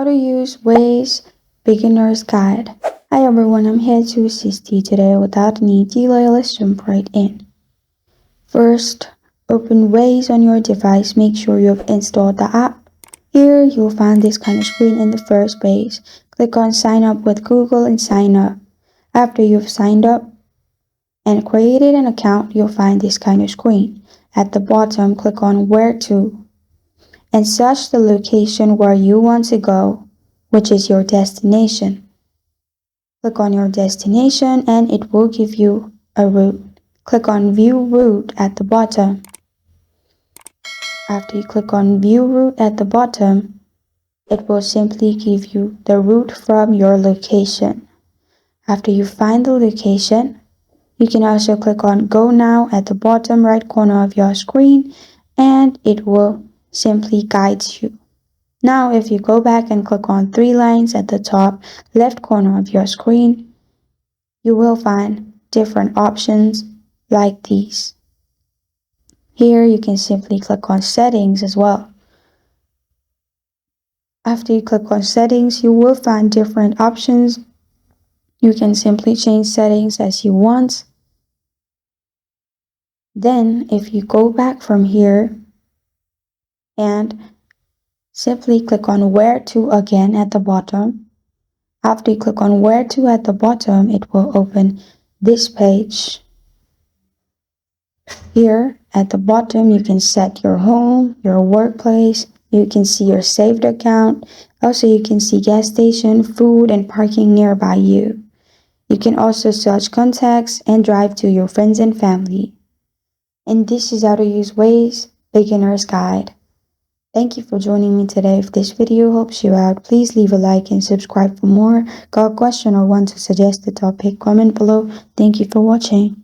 How to use Waze Beginner's Guide. Hi everyone, I'm here to assist you today without any delay. Let's jump right in. First, open Waze on your device. Make sure you have installed the app. Here, you'll find this kind of screen in the first page. Click on Sign Up with Google and sign up. After you've signed up and created an account, you'll find this kind of screen. At the bottom, click on Where to and search the location where you want to go, which is your destination. Click on your destination and it will give you a route. Click on View Route at the bottom. After you click on View Route at the bottom, it will simply give you the route from your location. After you find the location, you can also click on Go Now at the bottom right corner of your screen and it will simply guide you. Now, if you go back and click on three lines at the top left corner of your screen, you will find different options like these. Here, you can simply click on Settings as well. After you click on Settings, you will find different options. You can simply change settings as you want. Then, if you go back from here and simply click on Where to again at the bottom. After you click on Where to at the bottom, it will open this page. Here at the bottom, you can set your home, your workplace. You can see your saved account. Also, you can see gas station, food, and parking nearby you. You can also search contacts and drive to your friends and family. And this is how to use Waze Beginner's Guide. Thank you for joining me today. If this video helps you out, please leave a like and subscribe for more. Got a question or want to suggest a topic? Comment below. Thank you for watching.